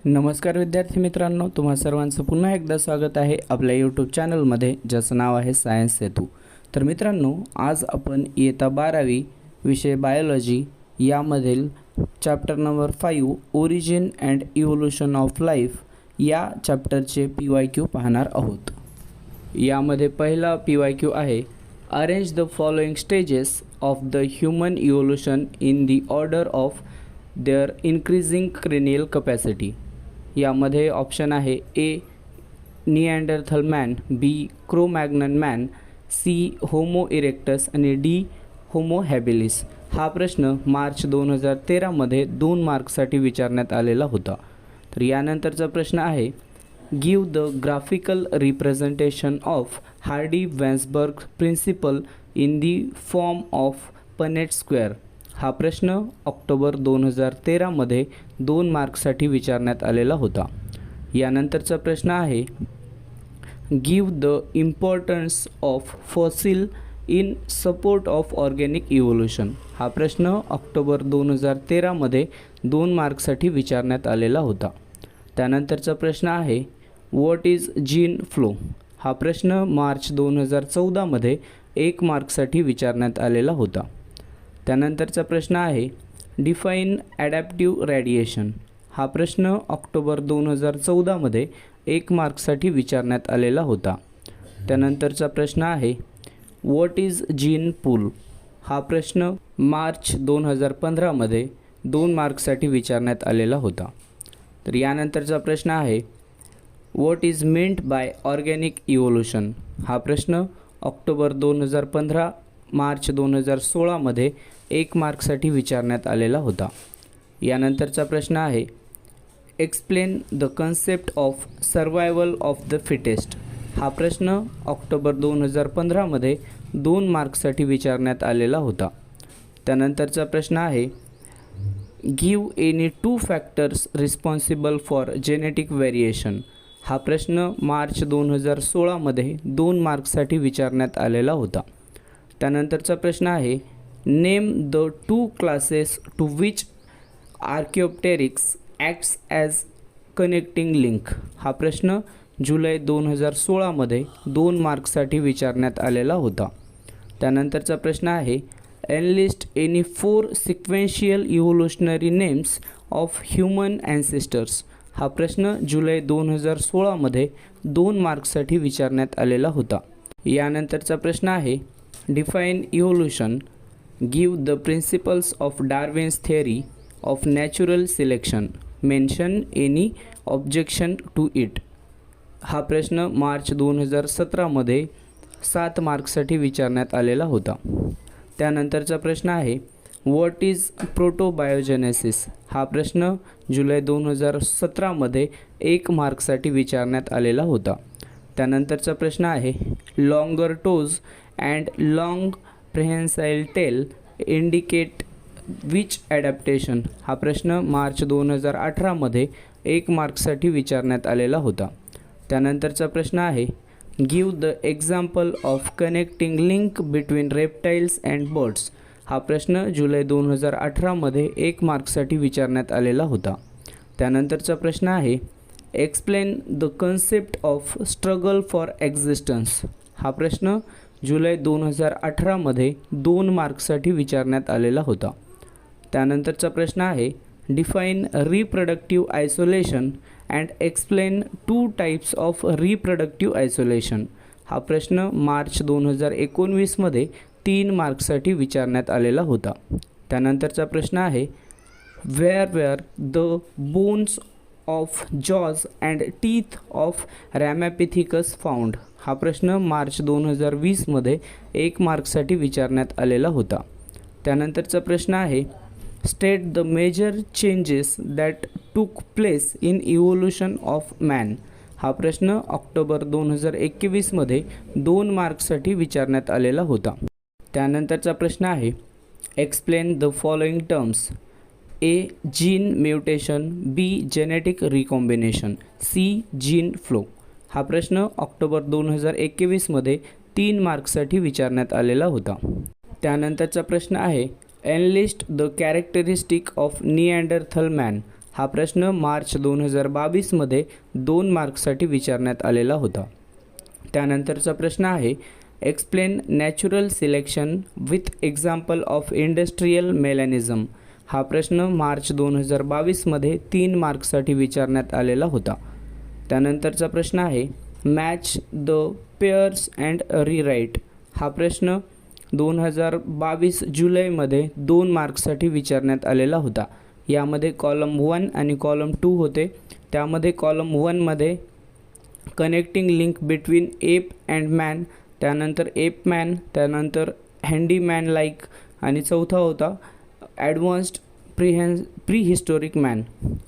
नमस्कार विद्यार्थी मित्रांनो, तुम्हा सर्वांचं पुन्हा एकदा स्वागत आहे आपल्या यूट्यूब चॅनलमध्ये, ज्याचं नाव आहे सायन्स सेतू। तर मित्रांनो, आज आपण इयत्ता 12वी विषय बायोलॉजी यामधील chapter number 5 origin and evolution of life या चॅप्टरचे PYQ पाहणार आहोत। यामध्ये पहिला PYQ आहे, arrange the following stages of the human evolution in the order of their increasing cranial capacity. यामध्ये ऑप्शन आहे A Neanderthal man, B Cro Magnon man, C Homo erectus आणि डी होमो हॅबिलिस। हा प्रश्न मार्च 2013 2 मार्क्ससाठी विचारण्यात आलेला होता। तर यानंतरचा प्रश्न आहे, give the graphical representation of Hardy Weinberg principle in the form of Punnett square. हा प्रश्न ऑक्टोबर 2013 2 मार्क्ससाठी विचारण्यात आलेला होता। यानंतरचा प्रश्न आहे, give the importance of fossil in support of organic evolution. हा प्रश्न ऑक्टोबर 2013 2 मार्क्ससाठी विचारण्यात आलेला होता। त्यानंतरचा प्रश्न आहे, व्हॉट इज जीन फ्लो। हा प्रश्न मार्च 2014 1 मार्क्ससाठी विचारण्यात आलेला होता। त्यानंतरचा प्रश्न आहे, डिफाईन ॲडॅप्टिव्ह रेडिएशन। हा प्रश्न ऑक्टोबर 2014 1 मार्क्ससाठी विचारण्यात आलेला होता। त्यानंतरचा प्रश्न आहे, व्हॉट इज जीन पूल। हा प्रश्न मार्च 2015 2 मार्क्ससाठी विचारण्यात आलेला होता। तर यानंतरचा प्रश्न आहे, what is meant by organic evolution. हा प्रश्न ऑक्टोबर 2015 मार्च 2016 1 मार्क्ससाठी विचारण्यात आलेला होता। यानंतरचा प्रश्न आहे, explain the concept of survival of the fittest. हा प्रश्न ऑक्टोबर 2015 2 मार्क्ससाठी विचारण्यात आलेला होता। त्यानंतरचा प्रश्न आहे, give any 2 factors responsible for genetic variation. हा प्रश्न मार्च 2016 2 मार्क्ससाठी विचारण्यात आलेला होता। त्यानंतरचा प्रश्न आहे, name the 2 classes to which archaeopteryx acts as connecting link. हा प्रश्न जुलै 2016 2 मार्क्ससाठी विचारण्यात आलेला होता। त्यानंतरचा प्रश्न आहे, enlist any 4 sequential evolutionary names of human ancestors. हा प्रश्न जुलै 2016 2 मार्क्ससाठी विचारण्यात आलेला होता। यानंतरचा प्रश्न आहे, define evolution, give the principles of Darwin's theory of natural selection, mention any objection to it. हा प्रश्न मार्च 2017 7 मार्क्ससाठी विचारण्यात आलेला होता। त्यानंतरचा प्रश्न आहे, व्हॉट इज प्रोटोबायोजेनेसिस। हा प्रश्न जुलै 2017 1 मार्क्ससाठी विचारण्यात आलेला होता। त्यानंतरचा प्रश्न आहे, longer toes and long prehensile tail indicate which adaptation. हा प्रश्न मार्च 2018 1 मार्क्ससाठी विचारण्यात आलेला होता। त्यानंतरचा प्रश्न आहे, give the example of connecting link between reptiles and birds. हा प्रश्न जुलै 2018 1 मार्क्ससाठी विचारण्यात आलेला होता। त्यानंतरचा प्रश्न आहे, explain the concept of struggle for existence. हा प्रश्न जुलै 2018 2 मार्क्ससाठी विचारण्यात आलेला होता। त्यानंतरचा प्रश्न आहे, define reproductive isolation and explain 2 types of reproductive isolation. हा प्रश्न मार्च 2019 3 मार्क्ससाठी विचारण्यात आलेला होता। त्यानंतरचा प्रश्न आहे, where the bones of jaws and teeth of Ramapithecus found. हा प्रश्न मार्च 2020 1 मार्क्ससाठी विचारण्यात आलेला होता। त्यानंतरचा प्रश्न आहे, state the major changes that took place in evolution of man. हा प्रश्न ऑक्टोबर 2021 2 मार्क्ससाठी विचारण्यात आलेला होता। त्यानंतरचा प्रश्न आहे, explain the following terms, A gene mutation, B genetic recombination, C gene flow. हा प्रश्न ऑक्टोबर 2021 3 मार्क्ससाठी विचारण्यात आलेला होता। त्यानंतरचा प्रश्न आहे, enlist the characteristic of Neanderthal man. हा प्रश्न मार्च 2022मध्ये 2 मार्क्ससाठी विचारण्यात आलेला होता. त्यानंतरचा प्रश्न आहे explain natural selection with example of industrial melanism. हा प्रश्न मार्च 2022मध्ये 3 मार्क्ससाठी विचारण्यात आलेला होता. त्यानंतरचा प्रश्न आहे मॅच द पेअर्स अँड रीराईट. हा प्रश्न 2022 जुलैमध्ये 2 मार्क्ससाठी विचारण्यात आलेला होता. यामध्ये कॉलम 1 आणि कॉलम 2 होते. त्यामध्ये कॉलम 1मध्ये connecting link between ape and man, त्यानंतर एप मॅन, त्यानंतर हँडीमॅन लाईक आणि चौथा होता ॲडव्हान्स्ड प्रीहिस्टोरिक मॅन.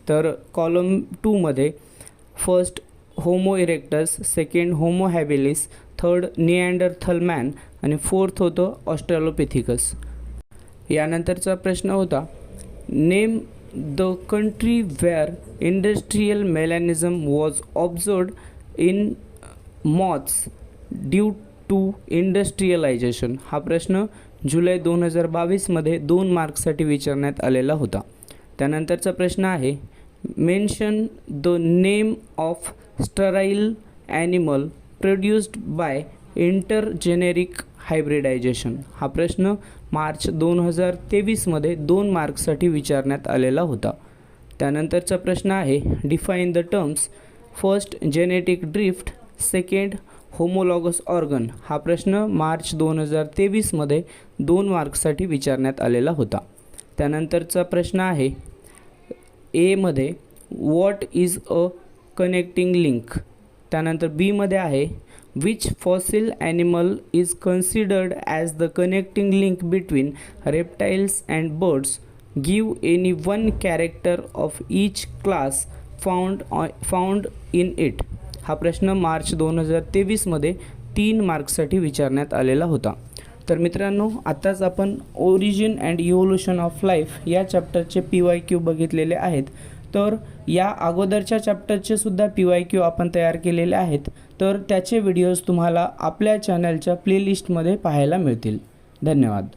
तर कॉलम 2मध्ये first Homo erectus, second Homo habilis, third Neanderthal man आणि फोर्थ होतं ऑस्ट्रॅलोपिथिकस. यानंतरचा प्रश्न होता name the country where industrial melanism was observed in moths due to industrialisation. हा प्रश्न जुलै 2022मध्ये 2 मार्क्ससाठी विचारण्यात आलेला होता. त्यानंतरचा प्रश्न आहे mention the name of sterile animal produced by intergeneric hybridisation. हा प्रश्न मार्च 2023मध्ये 2 मार्क्ससाठी विचारण्यात आलेला होता. त्यानंतरचा प्रश्न आहे define the terms first genetic drift, second homologous organ. हा प्रश्न मार्च 2023मध्ये 2 मार्क्ससाठी विचारण्यात आलेला होता. त्यानंतरचा प्रश्न आहे एमध्ये what is a connecting link. त्यानंतर बीमध्ये आहे which fossil animal is considered as the connecting link between reptiles and birds. Give any one character of each class found in it. हा प्रश्न मार्च 2023मध्ये 3 मार्क्ससाठी विचारण्यात आलेला होता. तर मित्रांनो, आत्ताच आपण origin and evolution of life या चॅप्टरचे PYQ बघितलेले आहेत. तर या अगोदरच्या चॅप्टरचे सुद्धा PYQ आपण तयार केलेले आहेत. तर त्याचे व्हिडिओज तुम्हाला आपल्या चॅनलच्या प्लेलिस्टमध्ये पाहायला मिळतील. धन्यवाद.